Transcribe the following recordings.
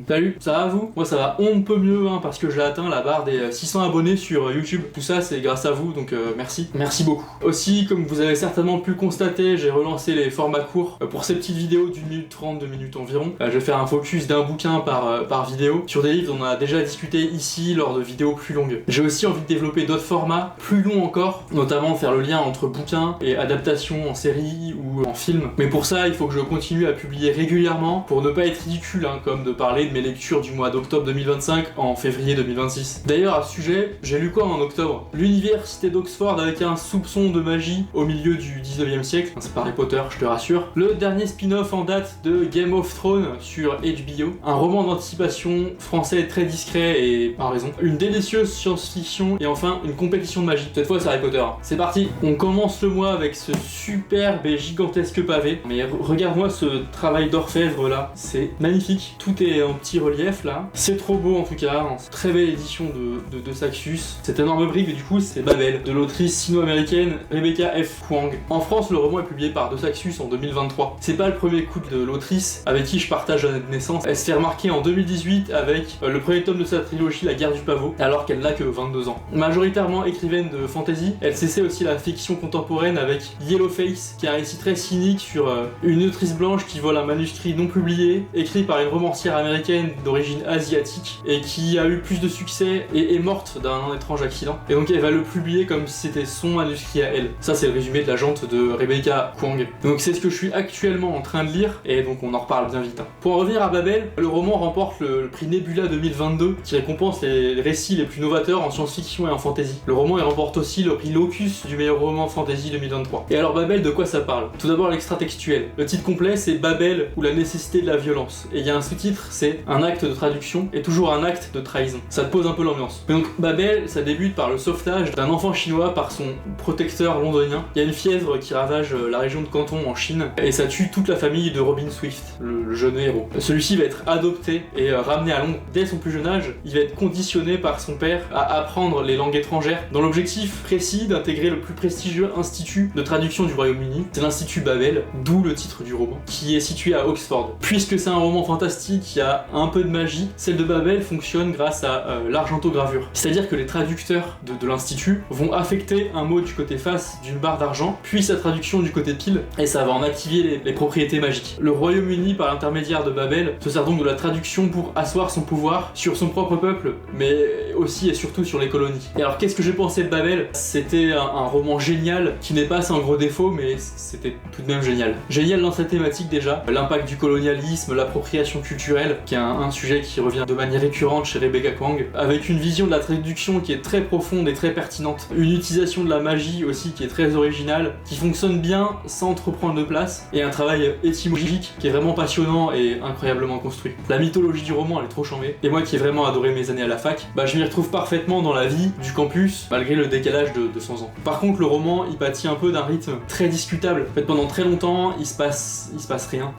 Salut, ça va vous? Moi ça va on ne peut mieux hein, parce que j'ai atteint la barre des 600 abonnés sur YouTube. Tout ça c'est grâce à vous, donc merci. Merci beaucoup. Aussi, comme vous avez certainement pu le constater, j'ai relancé les formats courts pour ces petites vidéos d'1 minute 30, 2 minutes environ. Je vais faire un focus d'un bouquin par vidéo. Sur des livres, on a déjà discuté ici lors de vidéos plus longues. J'ai aussi envie de développer d'autres formats plus longs encore, notamment faire le lien entre bouquins et adaptation en série ou en film. Mais pour ça, il faut que je continue à publier régulièrement pour ne pas être ridicule, hein, comme de parler de mes lectures du mois d'octobre 2025 en février 2026. D'ailleurs, à ce sujet, j'ai lu quoi en octobre? L'université d'Oxford avec un soupçon de magie au milieu du 19e siècle. C'est pas Harry Potter, je te rassure. Le dernier spin-off en date de Game of Thrones sur HBO. Un roman d'anticipation français très discret et par raison. Une délicieuse science-fiction et enfin une compétition de magie. Cette fois, c'est Harry Potter. C'est parti. On commence le mois avec ce superbe et gigantesque pavé. Mais regarde-moi ce travail d'orfèvre là. C'est magnifique. Tout est en petit relief là. C'est trop beau en tout cas. Très belle édition de Saxus. Cette énorme brique, du coup, c'est Babel, de l'autrice sino-américaine Rebecca F. Kuang. En France, le roman est publié par De Saxus en 2023. C'est pas le premier coup de l'autrice avec qui je partage l'année de naissance. Elle se fait remarquer en 2018 avec le premier tome de sa trilogie La Guerre du Pavot, alors qu'elle n'a que 22 ans. Majoritairement écrivaine de fantasy, elle s'essaie aussi la fiction contemporaine avec Yellowface, qui est un récit très cynique sur une autrice blanche qui vole un manuscrit non publié, écrit par une romancière américaine d'origine asiatique, et qui a eu plus de succès et est morte d'un étrange accident. Et donc elle va le publier comme si c'était son manuscrit à elle. Ça c'est le résumé de la jante de Rebecca Kuang. Donc c'est ce que je suis actuellement en train de lire, et donc on en reparle bien vite. Pour en revenir à Babel, le roman remporte le prix Nebula 2022, qui récompense les récits les plus novateurs en science-fiction et en fantasy. Le roman il remporte aussi le prix Locus du meilleur roman fantasy 2023. Et alors Babel, de quoi ça parle? Tout d'abord l'extra-textuel. Le titre complet c'est Babel ou la nécessité de la violence. Et il y a un sous-titre, c'est un acte de traduction et toujours un acte de trahison. Ça te pose un peu l'ambiance. Mais donc Babel, ça débute par le sauvetage d'un enfant chinois par son protecteur londonien. Il y a une fièvre qui ravage la région de Canton en Chine et ça tue toute la famille de Robin Swift, le jeune héros. Celui-ci va être adopté et ramené à Londres. Dès son plus jeune âge, il va être conditionné par son père à apprendre les langues étrangères dans l'objectif précis d'intégrer le plus prestigieux institut de traduction du Royaume-Uni. C'est l'Institut Babel, d'où le titre du roman, qui est situé à Oxford. Puisque c'est un roman fantastique, il y a un peu de magie, celle de Babel fonctionne grâce à l'argentogravure. C'est-à-dire que les traducteurs de l'Institut vont affecter un mot du côté face d'une barre d'argent, puis sa traduction du côté pile, et ça va en activer les propriétés magiques. Le Royaume-Uni, par l'intermédiaire de Babel, se sert donc de la traduction pour asseoir son pouvoir sur son propre peuple, mais aussi et surtout sur les colonies. Et alors qu'est-ce que j'ai pensé de Babel? C'était un roman génial, qui n'est pas sans gros défaut, mais c'était tout de même génial. Génial dans sa thématique déjà, l'impact du colonialisme, l'appropriation culturelle, qui est un sujet qui revient de manière récurrente chez Rebecca Kuang, avec une vision de la traduction qui est très profonde et très pertinente, une utilisation de la magie aussi qui est très originale, qui fonctionne bien sans trop prendre de place, et un travail étymologique qui est vraiment passionnant et incroyablement construit. La mythologie du roman elle est trop chambée, et moi qui ai vraiment adoré mes années à la fac, je m'y retrouve parfaitement dans la vie du campus, malgré le décalage de 100 ans. Par contre le roman il pâtit un peu d'un rythme très discutable. En fait pendant très longtemps il se passe rien.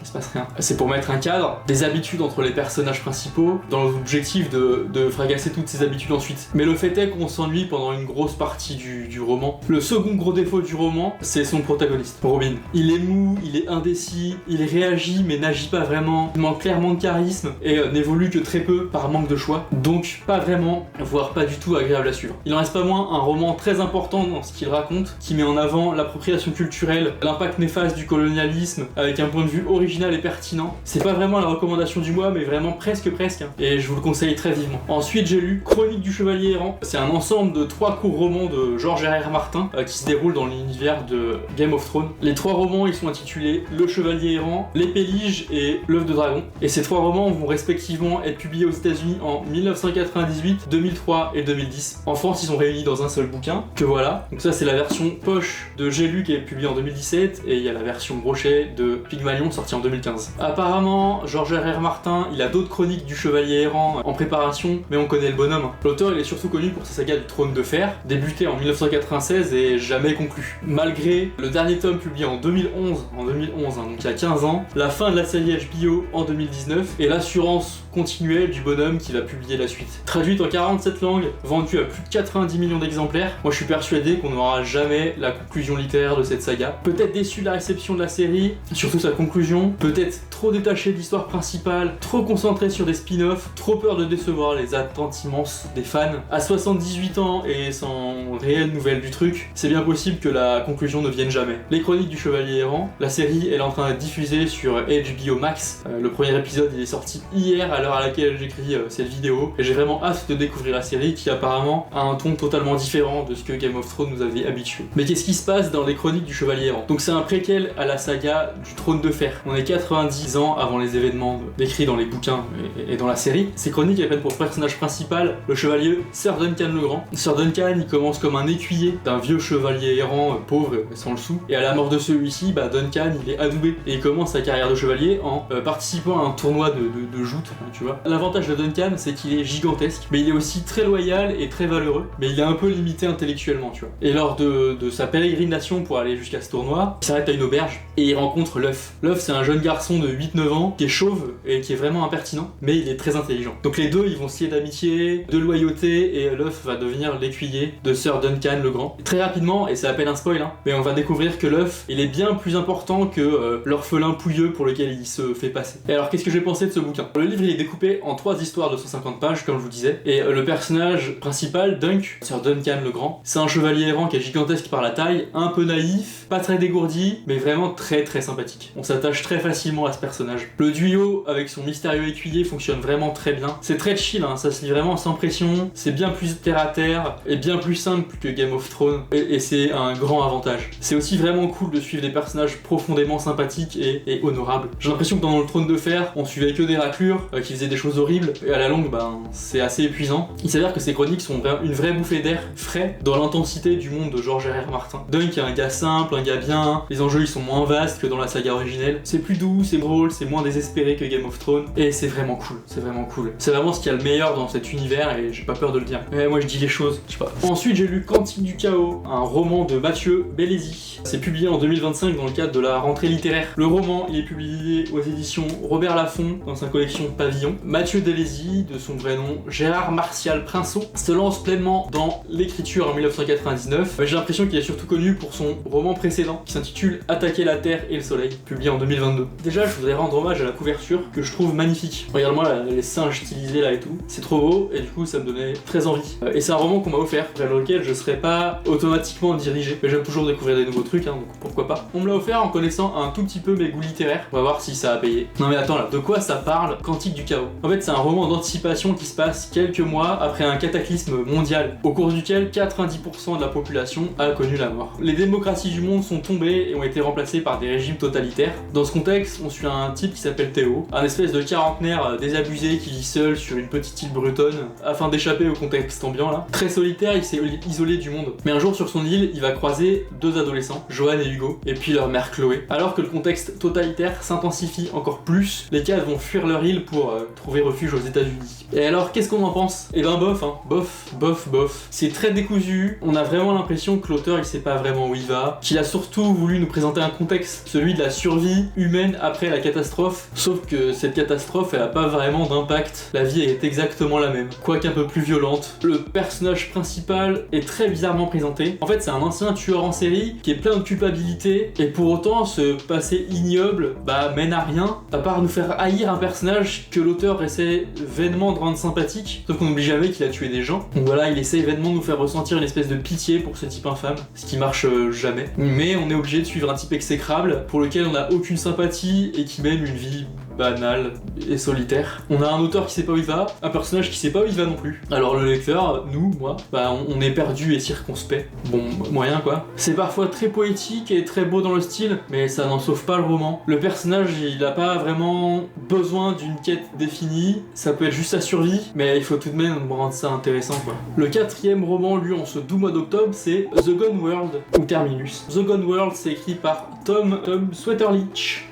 C'est pour mettre un cadre, des habitudes entre les personnages principaux, dans l'objectif de fragasser toutes ces habitudes ensuite. Mais le fait est qu'on s'ennuie pendant une grosse partie du roman. Le second gros défaut du roman, c'est son protagoniste, Robin. Il est mou, il est indécis, il réagit mais n'agit pas vraiment, il manque clairement de charisme et n'évolue que très peu par manque de choix, donc pas vraiment, voire pas du tout agréable à suivre. Il en reste pas moins un roman très important dans ce qu'il raconte, qui met en avant l'appropriation culturelle, l'impact néfaste du colonialisme, avec un point de vue original et pertinent. C'est pas vraiment la recommandation du mois, mais vraiment presque, hein, et je vous le conseille très vivement. Ensuite j'ai lu Chronique du Chevalier Errant, c'est un ensemble de 3 courts romans de George R.R. Martin, qui se déroulent dans l'univers de Game of Thrones. Les 3 romans ils sont intitulés Le Chevalier Errant, L'Épée Lige et L'œuf de dragon, et ces 3 romans vont respectivement être publiés aux États-Unis en 1998, 2003 et 2010. En France ils sont réunis dans un seul bouquin, que voilà. Donc ça c'est la version poche de J'ai lu qui est publiée en 2017, et il y a la version brochet de Pygmalion sortie en 2015. Apparemment George R.R. Martin il a d'autres chroniques du Chevalier Errant en préparation, mais on connaît le bonhomme. L'auteur il est surtout connu pour sa saga du Trône de Fer, débutée en 1996 et jamais conclue. Malgré le dernier tome publié en 2011, donc il y a 15 ans, la fin de la série HBO en 2019, et l'assurance continuelle du bonhomme qui va publier la suite. Traduite en 47 langues, vendue à plus de 90 millions d'exemplaires, moi je suis persuadé qu'on n'aura jamais la conclusion littéraire de cette saga. Peut-être déçu de la réception de la série, surtout sa conclusion, peut-être trop détaché de l'histoire principale, trop concentré sur des spin-offs, trop peur de décevoir les attentes immenses des fans. À 78 ans et sans réelle nouvelle du truc, c'est bien possible que la conclusion ne vienne jamais. Les Chroniques du Chevalier Errant, la série elle est en train d'être diffusée sur HBO Max. Le premier épisode il est sorti hier à l'heure à laquelle j'écris cette vidéo et j'ai vraiment hâte de découvrir la série qui apparemment a un ton totalement différent de ce que Game of Thrones nous avait habitué. Mais qu'est-ce qui se passe dans les Chroniques du Chevalier Errant? Donc c'est un préquel à la saga du Trône de Fer. On est 90 ans avant les événements décrits dans les bouquins et dans la série. Ces chroniques elles prennent pour personnage principal le chevalier Sir Duncan le Grand. Sir Duncan il commence comme un écuyer d'un vieux chevalier errant pauvre sans le sou et à la mort de celui-ci, Duncan il est adoubé et il commence sa carrière de chevalier en participant à un tournoi de joute, tu vois. L'avantage de Duncan c'est qu'il est gigantesque mais il est aussi très loyal et très valeureux mais il est un peu limité intellectuellement, tu vois. Et lors de sa pérégrination pour aller jusqu'à ce tournoi, il s'arrête à une auberge et il rencontre Luff. Luff c'est un jeune garçon de 8-9 ans qui est chauve et qui est vraiment impertinent mais il est très intelligent. Donc les deux ils vont se lier d'amitié, de loyauté et Luff va devenir l'écuyer de Sir Duncan le Grand. Très rapidement, et c'est à peine un spoil, mais on va découvrir que Luff il est bien plus important que l'orphelin pouilleux pour lequel il se fait passer. Et alors qu'est-ce que j'ai pensé de ce bouquin? Le livre il est découpé en 3 histoires de 150 pages comme je vous disais et le personnage principal, Dunk, Sir Duncan le Grand, c'est un chevalier errant qui est gigantesque par la taille, un peu naïf, pas très dégourdi mais vraiment très très sympathique. On s'attache très facilement à ce personnage. Le duo avec son mystérieux écuyer fonctionne vraiment très bien. C'est très chill, ça se lit vraiment sans pression, c'est bien plus terre à terre et bien plus simple que Game of Thrones et c'est un grand avantage. C'est aussi vraiment cool de suivre des personnages profondément sympathiques et honorables. J'ai l'impression que dans le Trône de Fer, on suivait que des raclures qui faisaient des choses horribles et à la longue, c'est assez épuisant. Il s'avère que ces chroniques sont une vraie bouffée d'air frais dans l'intensité du monde de George R.R. Martin. Dunk est un gars simple, un gars bien, les enjeux ils sont moins vastes que dans la saga originelle. C'est plus doux, c'est drôle, c'est moins désespéré que Game of Thrones et c'est vraiment cool, c'est vraiment cool. C'est vraiment ce qu'il y a le meilleur dans cet univers et j'ai pas peur de le dire. Mais moi je dis les choses, je sais pas. Ensuite j'ai lu Cantique du Chaos, un roman de Mathieu Bellesi. C'est publié en 2025 dans le cadre de la rentrée littéraire. Le roman il est publié aux éditions Robert Laffont dans sa collection Pavillon. Mathieu Bellesi, de son vrai nom Gérard Martial Princeau, se lance pleinement dans l'écriture en 1999. J'ai l'impression qu'il est surtout connu pour son roman précédent qui s'intitule Attaquer la Terre et le Soleil, publié en 2022. Déjà je voudrais rendre hommage à la couverture que je trouve magnifique. Regarde-moi là, les singes stylisés là et tout. C'est trop beau et du coup ça me donnait très envie. Et c'est un roman qu'on m'a offert, vers lequel je serais pas automatiquement dirigé. Mais j'aime toujours découvrir des nouveaux trucs, donc pourquoi pas. On me l'a offert en connaissant un tout petit peu mes goûts littéraires. On va voir si ça a payé. Non mais attends là, de quoi ça parle Cantique du Chaos? En fait c'est un roman d'anticipation qui se passe quelques mois après un cataclysme mondial, au cours duquel 90% de la population a connu la mort. Les démocraties du monde sont tombées et ont été remplacées par des régimes totalitaires. Dans ce contexte, on suit un type qui s'appelle Théo, un espèce de quarantenaire désabusé qui vit seul sur une petite île bretonne afin d'échapper au contexte ambiant là. Très solitaire, il s'est isolé du monde. Mais un jour sur son île, il va croiser 2 adolescents, Johan et Hugo, et puis leur mère Chloé. Alors que le contexte totalitaire s'intensifie encore plus, les 4 vont fuir leur île pour trouver refuge aux États-Unis. Et alors, qu'est-ce qu'on en pense? Eh ben bof, bof. C'est très décousu, on a vraiment l'impression que l'auteur il sait pas vraiment où il va, qu'il a surtout voulu nous présenter un contexte, celui de la survie humaine après la catastrophe, sauf que cette catastrophe elle a pas vraiment d'impact, la vie est exactement la même, quoique un peu plus violente. Le personnage principal est très bizarrement présenté. En fait c'est un ancien tueur en série qui est plein de culpabilité et pour autant ce passé ignoble mène à rien, à part nous faire haïr un personnage que l'auteur essaie vainement de rendre sympathique, sauf qu'on n'oublie jamais qu'il a tué des gens. Donc voilà, il essaie vainement de nous faire ressentir une espèce de pitié pour ce type infâme, ce qui marche jamais. Mais on est obligé de suivre un type exécrable pour lequel on n'a aucune sympathie et qui mène une vie banal et solitaire. On a un auteur qui sait pas où il va, un personnage qui sait pas où il va non plus. Alors le lecteur, moi, on est perdu et circonspect. Bon, moyen quoi. C'est parfois très poétique et très beau dans le style, mais ça n'en sauve pas le roman. Le personnage, il a pas vraiment besoin d'une quête définie, ça peut être juste sa survie, mais il faut tout de même rendre ça intéressant quoi. Le 4e roman lu en ce doux mois d'octobre, c'est The Gone World, ou Terminus. The Gone World, c'est écrit par Tom Sweterlich.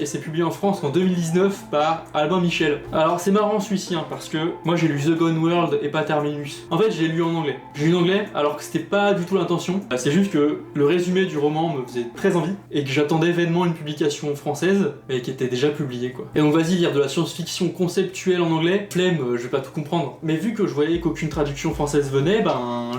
Et c'est publié en France qu'en 2019 par Albin Michel. Alors c'est marrant celui-ci parce que moi j'ai lu The Gone World et pas Terminus. En fait j'ai lu en anglais. J'ai lu en anglais alors que c'était pas du tout l'intention. C'est juste que le résumé du roman me faisait très envie et que j'attendais vainement une publication française mais qui était déjà publiée quoi. Et donc vas-y, lire de la science-fiction conceptuelle en anglais, flemme, je vais pas tout comprendre. Mais vu que je voyais qu'aucune traduction française venait,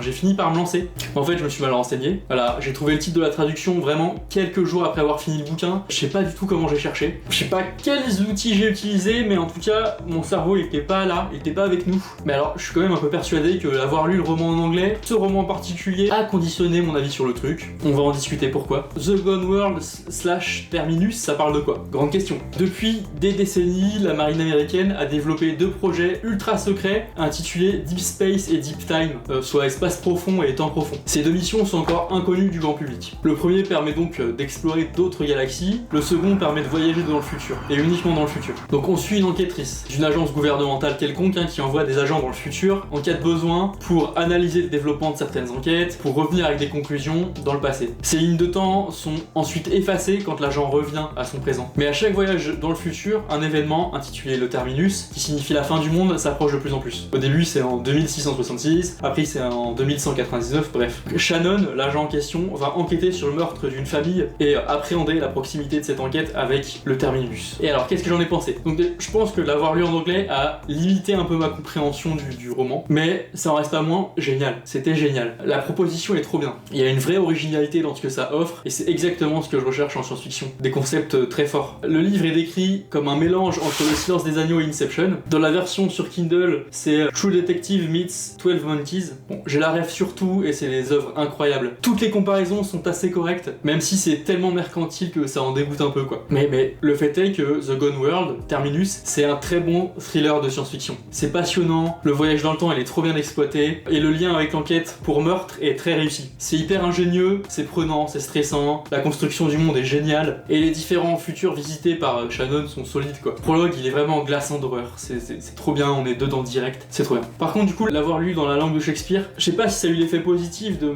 j'ai fini par me lancer. En fait je me suis mal renseigné. Voilà, j'ai trouvé le titre de la traduction vraiment quelques jours après avoir fini le bouquin. Je sais pas du tout comment j'ai cherché. Je sais pas quels outils j'ai utilisés, mais en tout cas mon cerveau il était pas là, il était pas avec nous. Mais alors je suis quand même un peu persuadé que avoir lu le roman en anglais, ce roman en particulier, a conditionné mon avis sur le truc. On va en discuter pourquoi. The Gone World / Terminus, ça parle de quoi? Grande question. Depuis des décennies, la marine américaine a développé 2 projets ultra secrets intitulés Deep Space et Deep Time, soit espace profond et temps profond. Ces 2 missions sont encore inconnues du grand public. Le premier permet donc d'explorer d'autres galaxies, le second permet de voyager dans le futur, et uniquement dans le futur. Donc on suit une enquêtrice d'une agence gouvernementale quelconque qui envoie des agents dans le futur en cas de besoin pour analyser le développement de certaines enquêtes, pour revenir avec des conclusions dans le passé. Ces lignes de temps sont ensuite effacées quand l'agent revient à son présent. Mais à chaque voyage dans le futur, un événement intitulé le Terminus, qui signifie la fin du monde, s'approche de plus en plus. Au début c'est en 2666, après c'est en 2199, bref. Shannon, l'agent en question, va enquêter sur le meurtre d'une famille et appréhender la proximité de cette enquête avec le Terminus. Et alors qu'est-ce que j'en ai pensé? Donc je pense que l'avoir lu en anglais a limité un peu ma compréhension du roman, mais ça en reste pas moins génial. C'était génial. La proposition est trop bien. Il y a une vraie originalité dans ce que ça offre, et c'est exactement ce que je recherche en science-fiction. Des concepts très forts. Le livre est décrit comme un mélange entre Le Silence des Agneaux et Inception. Dans la version sur Kindle, c'est True Detective meets 12 Monkeys. Bon, j'ai la rêve surtout, et c'est des œuvres incroyables. Toutes les comparaisons sont assez correctes, même si c'est tellement mercantile que ça en dégoûte un peu quoi. Mais le fait est que The Gone World, Terminus, c'est un très bon thriller de science-fiction. C'est passionnant, le voyage dans le temps il est trop bien exploité, et le lien avec l'enquête pour meurtre est très réussi. C'est hyper ingénieux, c'est prenant, c'est stressant, la construction du monde est géniale, et les différents futurs visités par Shannon sont solides quoi. Le prologue il est vraiment glaçant d'horreur, c'est trop bien, on est dedans direct, c'est trop bien. Par contre du coup, l'avoir lu dans la langue de Shakespeare, je sais pas si ça a eu l'effet positif de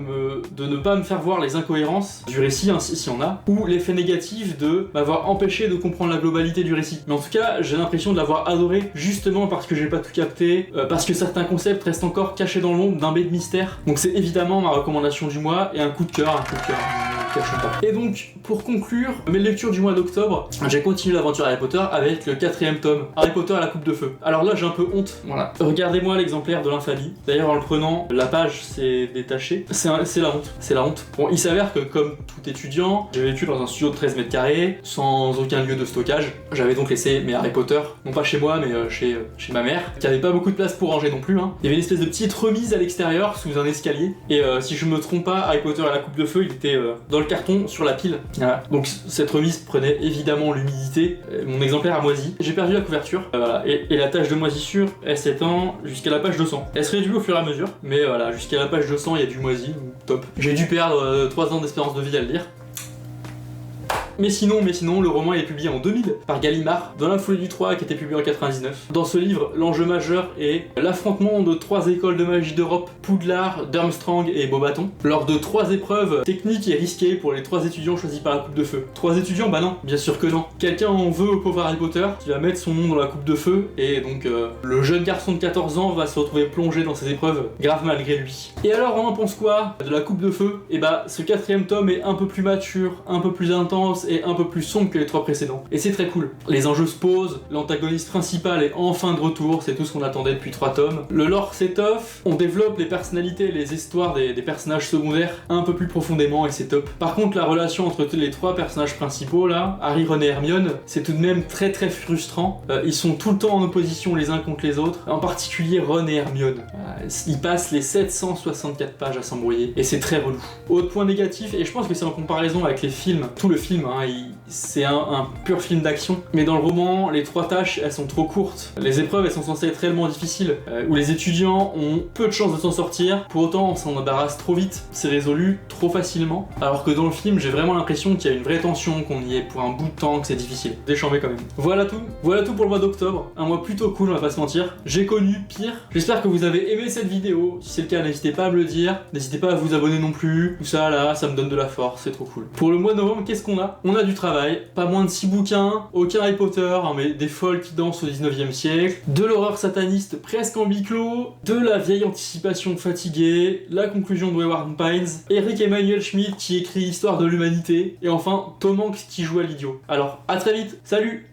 ne pas me faire voir les incohérences du récit, s'il y en a, ou l'effet négatif de m'avoir empêché de comprendre la globalité du récit. Mais en tout cas, j'ai l'impression de l'avoir adoré justement parce que j'ai pas tout capté, parce que certains concepts restent encore cachés dans l'ombre d'un baie de mystère. Donc c'est évidemment ma recommandation du mois et un coup de cœur, Et donc, pour conclure mes lectures du mois d'octobre, j'ai continué l'aventure Harry Potter avec le 4e tome, Harry Potter et la coupe de feu. Alors là, j'ai un peu honte, voilà. Regardez-moi l'exemplaire de l'infamie. D'ailleurs, en le prenant, la page s'est détachée. C'est la honte, c'est la honte. Bon, il s'avère que comme tout étudiant, j'ai vécu dans un studio de 13 mètres carrés, sans aucun lieu de stockage. J'avais donc laissé mes Harry Potter, non pas chez moi, mais chez ma mère, qui avait pas beaucoup de place pour ranger non plus. Il y avait une espèce de petite remise à l'extérieur, sous un escalier. Et si je me trompe pas, Harry Potter et la coupe de feu, il était dans le carton sur la pile. Voilà. Donc cette remise prenait évidemment l'humidité. Mon exemplaire a moisi. J'ai perdu la couverture. Voilà. Et la tache de moisissure, elle s'étend jusqu'à la page 200. Elle se réduit au fur et à mesure, mais voilà, jusqu'à la page 200, il y a du moisi. Top. J'ai dû perdre 3 ans d'espérance de vie à le lire. Mais sinon, le roman est publié en 2000 par Gallimard, dans La Folie du 3 qui était publié en 99. Dans ce livre, l'enjeu majeur est l'affrontement de 3 écoles de magie d'Europe, Poudlard, Durmstrang et Beauxbatons, lors de 3 épreuves techniques et risquées pour les 3 étudiants choisis par la coupe de feu. 3 étudiants? Bah non, bien sûr que non. Quelqu'un en veut au pauvre Harry Potter, qui va mettre son nom dans la coupe de feu, et donc le jeune garçon de 14 ans va se retrouver plongé dans ces épreuves, grave malgré lui. Et alors, on en pense quoi de la coupe de feu? Et bah, ce 4e tome est un peu plus mature, un peu plus intense, et un peu plus sombre que les 3 précédents. Et c'est très cool. Les enjeux se posent, l'antagoniste principal est enfin de retour, c'est tout ce qu'on attendait depuis 3 tomes. Le lore s'étoffe, on développe les personnalités et les histoires des personnages secondaires un peu plus profondément et c'est top. Par contre, la relation entre les 3 personnages principaux là, Harry, Ron et Hermione, c'est tout de même très très frustrant. Ils sont tout le temps en opposition les uns contre les autres, en particulier Ron et Hermione. Ils passent les 764 pages à s'embrouiller et c'est très relou. Autre point négatif, et je pense que c'est en comparaison avec les films, tout le film, c'est un pur film d'action, mais dans le roman, les 3 tâches, elles sont trop courtes. Les épreuves, elles sont censées être réellement difficiles, où les étudiants ont peu de chances de s'en sortir, pour autant on s'en embarrasse trop vite, c'est résolu trop facilement, alors que dans le film, j'ai vraiment l'impression qu'il y a une vraie tension, qu'on y est pour un bout de temps, que c'est difficile. Déchambé quand même. Voilà tout pour le mois d'octobre, un mois plutôt cool, on va pas se mentir. J'ai connu pire. J'espère que vous avez aimé cette vidéo, si c'est le cas, n'hésitez pas à me le dire, n'hésitez pas à vous abonner non plus, tout ça là, ça me donne de la force, c'est trop cool. Pour le mois de novembre, qu'est-ce qu'on a? on a du travail, pas moins de 6 bouquins, aucun Harry Potter, hein, mais des folles qui dansent au 19e siècle, de l'horreur sataniste presque en huis clos, de la vieille anticipation fatiguée, la conclusion de Wayward Pines, Eric Emmanuel Schmidt qui écrit Histoire de l'humanité, et enfin Tom Hanks qui joue à l'idiot. Alors à très vite, salut!